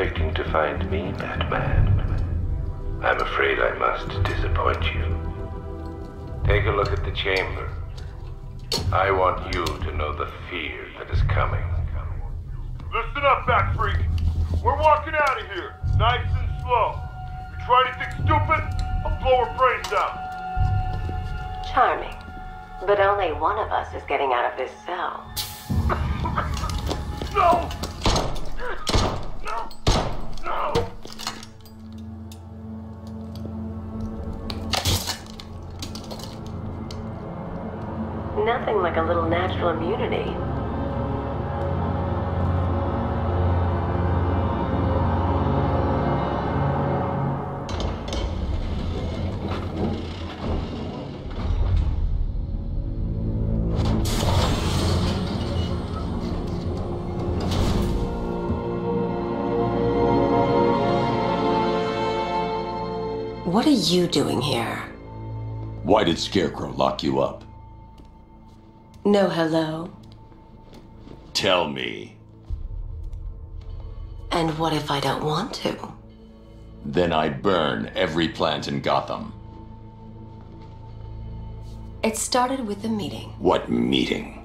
expecting to find me, Batman? I'm afraid I must disappoint you. Take a look at the chamber. I want you to know the fear that is coming. Listen up, Back Freak. We're walking out of here, nice and slow. You try anything stupid, I'll blow her brains out. Charming. But only one of us is getting out of this cell. No! No! No! Nothing like a little natural immunity. What are you doing here? Why did Scarecrow lock you up? No hello? Tell me. And what if I don't want to? Then I burn every plant in Gotham. It started with a meeting. What meeting?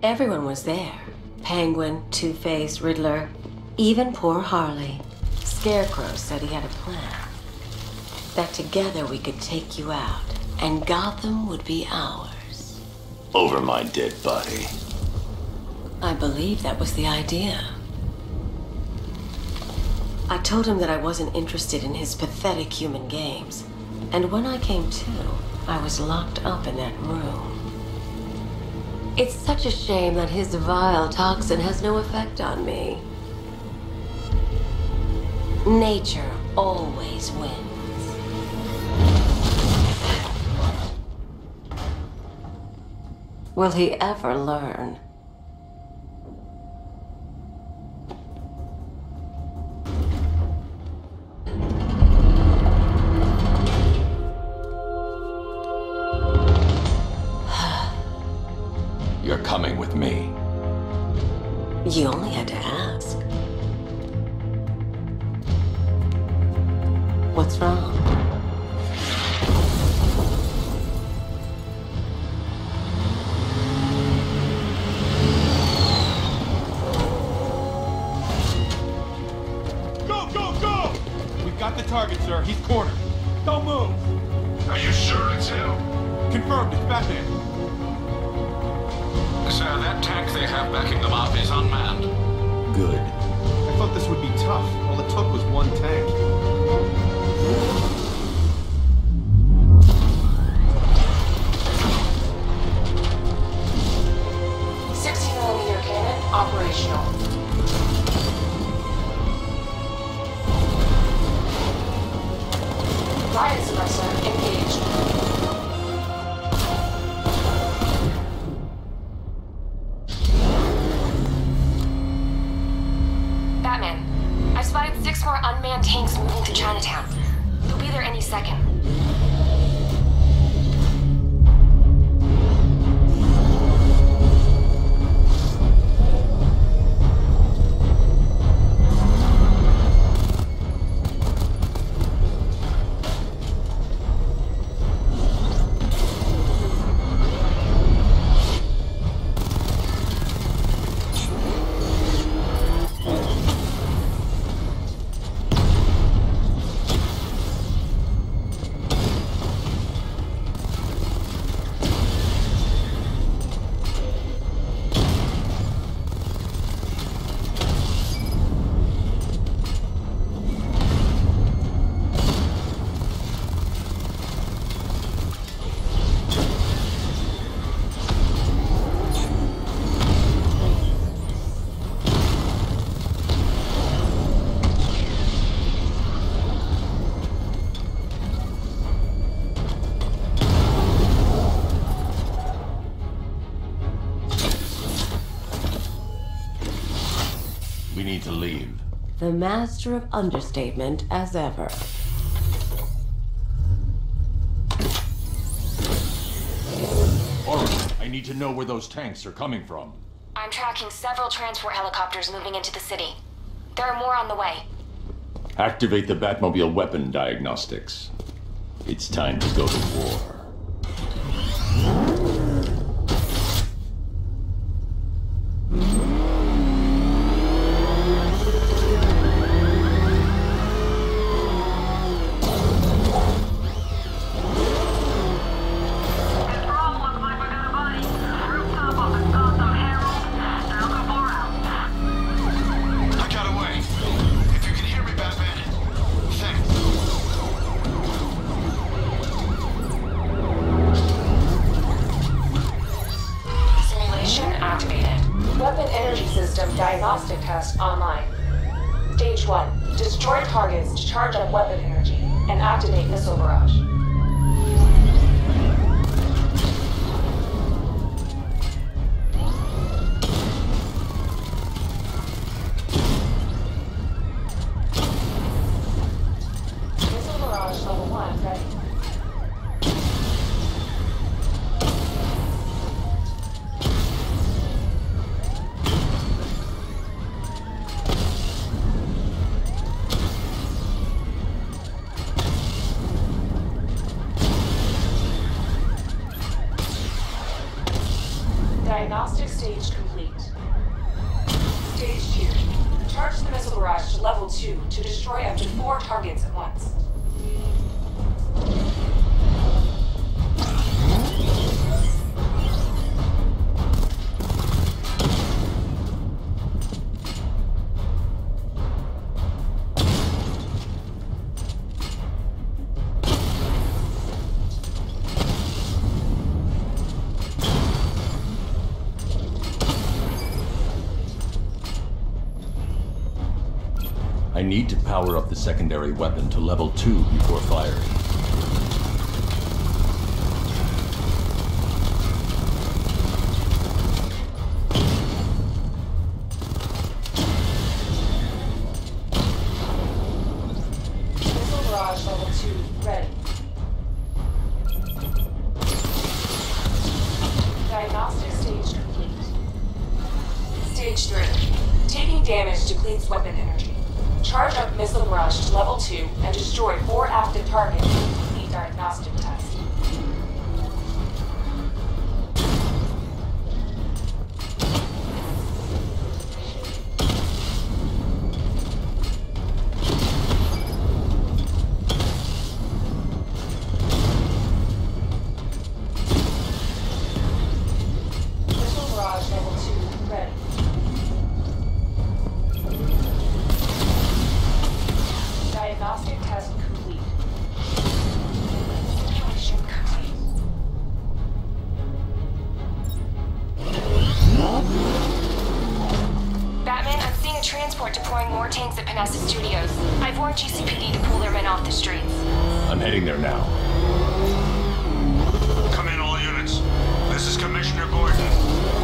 Everyone was there. Penguin, Two-Face, Riddler, even poor Harley. Scarecrow said he had a plan. That together we could take you out, and Gotham would be ours. Over my dead body. I believe that was the idea. I told him that I wasn't interested in his pathetic human games, and when I came to, I was locked up in that room. It's such a shame that his vile toxin has no effect on me. Nature always wins. Will he ever learn? You're coming with me. You only had to ask. What's wrong? Got the target, sir. He's cornered. Don't move. Are you sure it's him? Confirmed. It's Batman. Sir, that tank they have backing them up is unmanned. Good. I thought this would be tough. All it took was one tank. 60mm cannon operational. Riot suppressor engaged. Batman, I've spotted 6 more unmanned tanks moving to Chinatown. They'll be there any second. We need to leave. The master of understatement as ever. Alright, I need to know where those tanks are coming from. I'm tracking several transport helicopters moving into the city. There are more on the way. Activate the Batmobile weapon diagnostics. It's time to go to war. Diagnostic test online. Stage 1. Destroy targets to charge up weapon energy and activate missile barrage. Missile barrage level 1 ready. Diagnostic stage complete. Stage 2. Charge the missile barrage to level 2 to destroy up to 4 targets at once. I need to power up the secondary weapon to level 2 before firing. Missile barrage level 2 ready. Diagnostic stage complete. Stage 3. Taking damage depletes weapon energy. Charge up missile barrage to level 2 and destroy 4 active targets in the complete diagnostic test. Missile barrage level 2 ready. Diagnostic test complete. Simulation complete. Batman, I'm seeing a transport deploying more tanks at Panessa Studios. I've warned GCPD to pull their men off the streets. I'm heading there now. Come in, all units. This is Commissioner Gordon.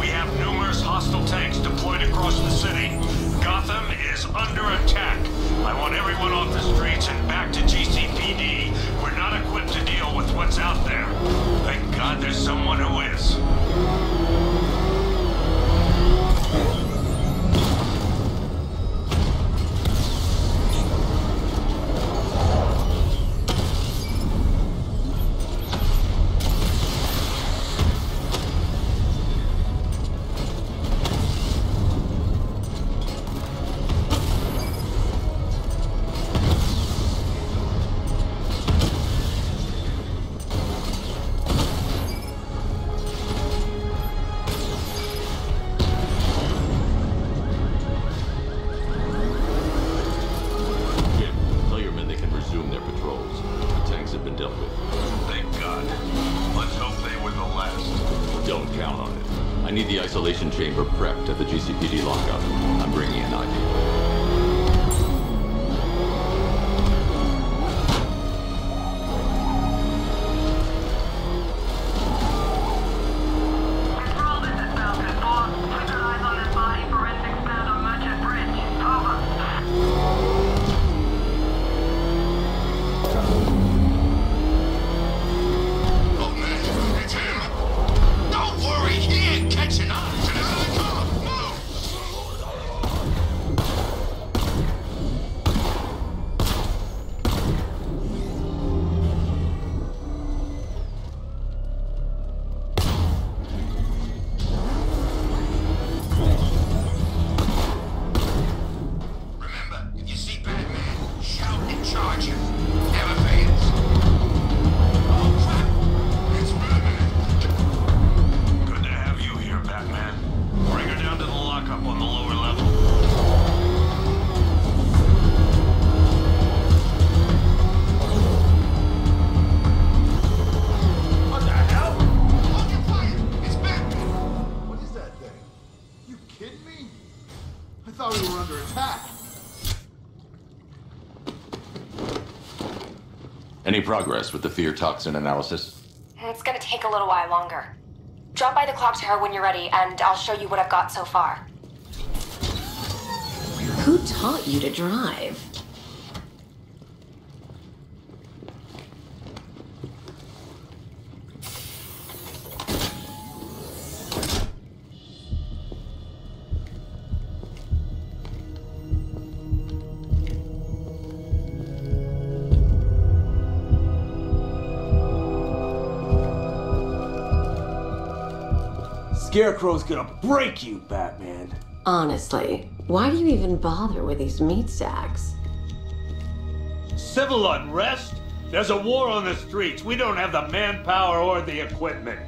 We have numerous hostile tanks deployed across the city. Gotham is under attack. I want everyone off the streets and back to GCPD. We're not equipped to deal with what's out there. Thank God there's someone who is. I need the isolation chamber prepped at the GCPD lockup. I'm bringing in ID. Any progress with the fear toxin analysis? It's gonna take a little while longer. Drop by the clock tower when you're ready, and I'll show you what I've got so far. Who taught you to drive? Scarecrow's gonna break you, Batman. Honestly, why do you even bother with these meat sacks? Civil unrest? There's a war on the streets. We don't have the manpower or the equipment.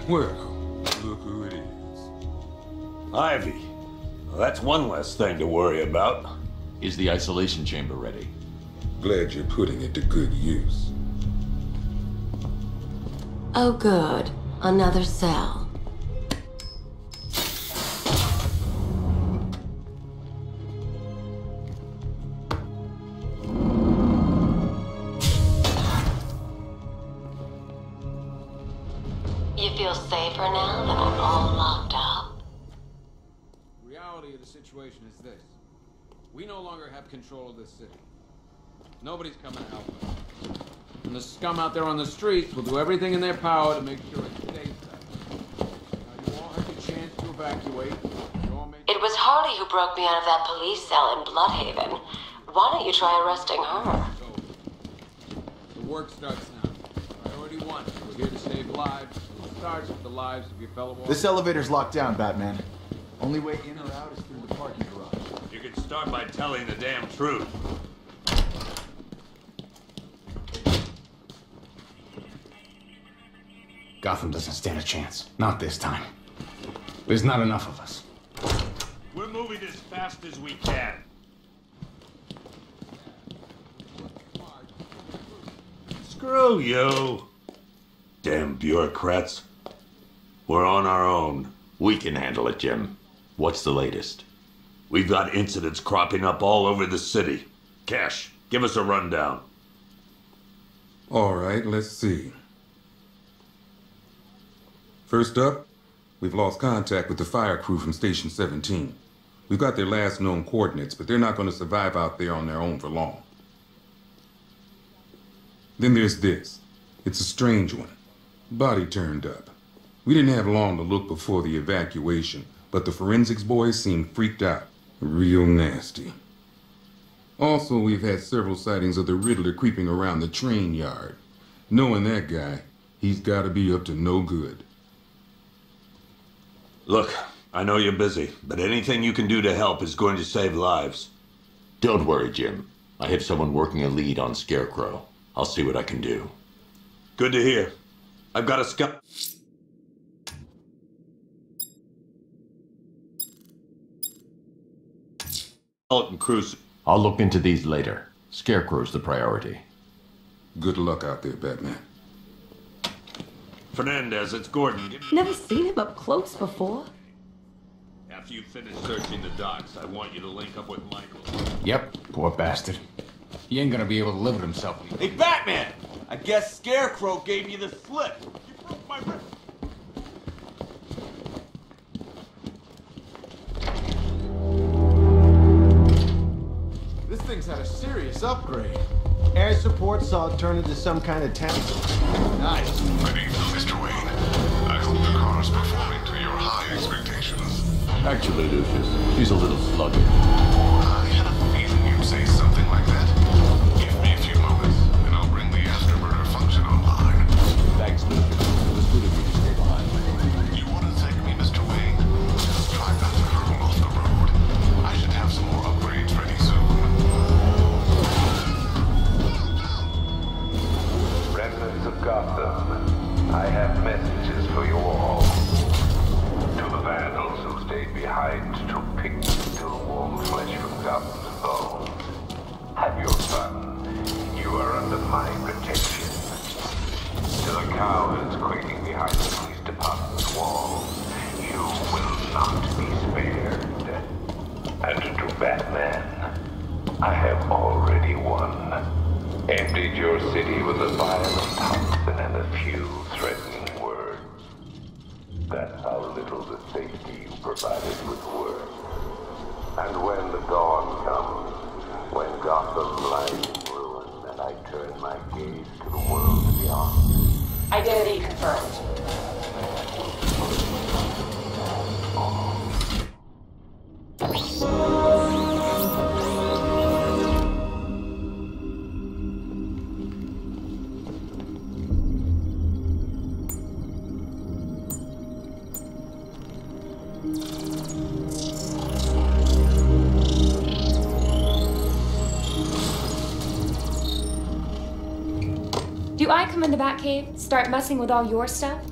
Well, look who it is. Ivy. Well, that's one less thing to worry about. Is the isolation chamber ready? Glad you're putting it to good use. Oh good, another cell. You feel safer now that we're all locked up? The reality of the situation is this. We no longer have control of this city. Nobody's coming to help us. And the scum out there on the streets will do everything in their power to make sure it stays that way. Now, you all had the chance to evacuate. It was Harley who broke me out of that police cell in Bloodhaven. Why don't you try arresting her? So, the work starts now. Priority 1. We're here to save lives. It starts with the lives of your fellow officers. This elevator's locked down, Batman. Only way in or out is through the parking garage. You can start by telling the damn truth. Gotham doesn't stand a chance. Not this time. There's not enough of us. We're moving as fast as we can. Screw you. Damn bureaucrats. We're on our own. We can handle it, Jim. What's the latest? We've got incidents cropping up all over the city. Cash, give us a rundown. All right, let's see. First up, we've lost contact with the fire crew from Station 17. We've got their last known coordinates, but they're not going to survive out there on their own for long. Then there's this. It's a strange one. Body turned up. We didn't have long to look before the evacuation, but the forensics boys seemed freaked out. Real nasty. Also, we've had several sightings of the Riddler creeping around the train yard. Knowing that guy, he's got to be up to no good. Look, I know you're busy, but anything you can do to help is going to save lives. Don't worry, Jim. I have someone working a lead on Scarecrow. I'll see what I can do. Good to hear. I've got a skeleton cruise. I'll look into these later. Scarecrow's the priority. Good luck out there, Batman. Fernandez, it's Gordon. Never seen him up close before. After you finish searching the docks, I want you to link up with Michael. Yep, poor bastard. He ain't gonna be able to live with himself. Hey, Batman! I guess Scarecrow gave you the slip. You broke my wrist. This thing's had a serious upgrade. Air support saw it turn into some kind of tank. Nice. Good evening, Mr. Wayne. I hope the car is performing to your high expectations. Actually, Lucius, she's a little sluggish. I had a feeling you'd say something like that. Give me a few moments, and I'll bring the afterburner function online. Thanks, Lucius. It was good of you to stay behind. You want to thank me, Mr. Wayne? Just try not to hurtle off the road. I should have some more upgrades ready soon. Remnants of Gotham, I have messages for you all. To the vandals who stayed behind to pick the still warm flesh from Gotham's bones. Have your fun. You are under my protection. To the cowards quaking behind the police department's walls, you will not be spared. And to Batman, I have already won. Emptied your city with a violent toxin and a few threatening words. That's how little the safety you provided was worth. And when the dawn comes, when Gotham lies in ruin, and I turn my gaze to the world beyond. Identity confirmed. Do I come in the Batcave, start messing with all your stuff?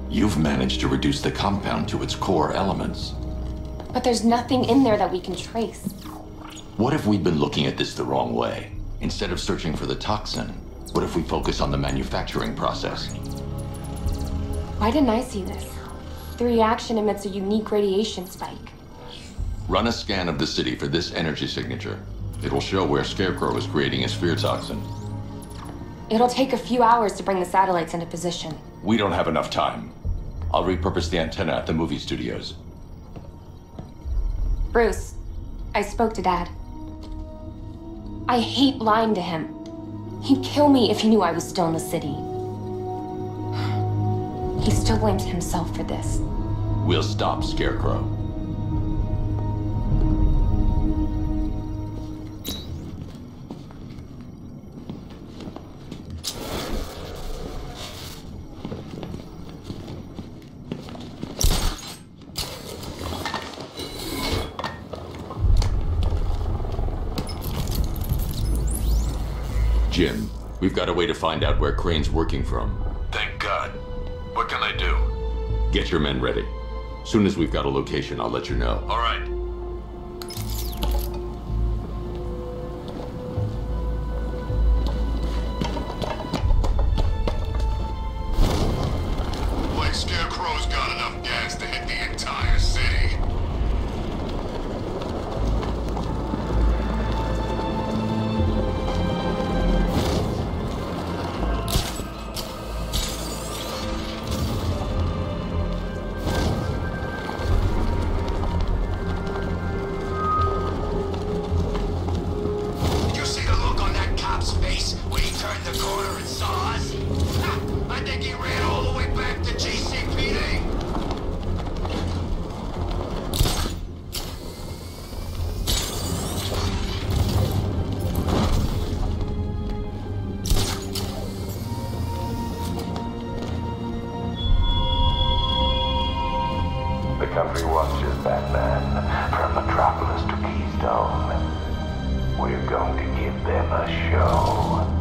You've managed to reduce the compound to its core elements. But there's nothing in there that we can trace. What if we've been looking at this the wrong way? Instead of searching for the toxin, what if we focus on the manufacturing process? Why didn't I see this? The reaction emits a unique radiation spike. Run a scan of the city for this energy signature. It will show where Scarecrow is creating his fear toxin. It'll take a few hours to bring the satellites into position. We don't have enough time. I'll repurpose the antenna at the movie studios. Bruce, I spoke to Dad. I hate lying to him. He'd kill me if he knew I was still in the city. He still blames himself for this. We'll stop Scarecrow. Jim, we've got a way to find out where Crane's working from. Thank God. What can I do? Get your men ready. Soon as we've got a location, I'll let you know. All right. Like Scarecrow's got enough gas to hit the entire city. Country watches, Batman, from Metropolis to Keystone. We're going to give them a show.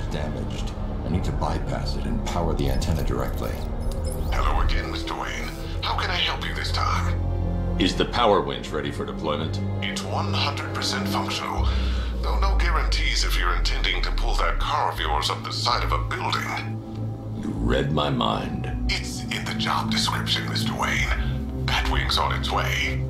Damaged. I need to bypass it and power the antenna directly. Hello again, Mr. Wayne. How can I help you this time? Is the power winch ready for deployment? It's 100% functional, though no guarantees if you're intending to pull that car of yours up the side of a building. You read my mind. It's in the job description, Mr. Wayne. Batwing's on its way.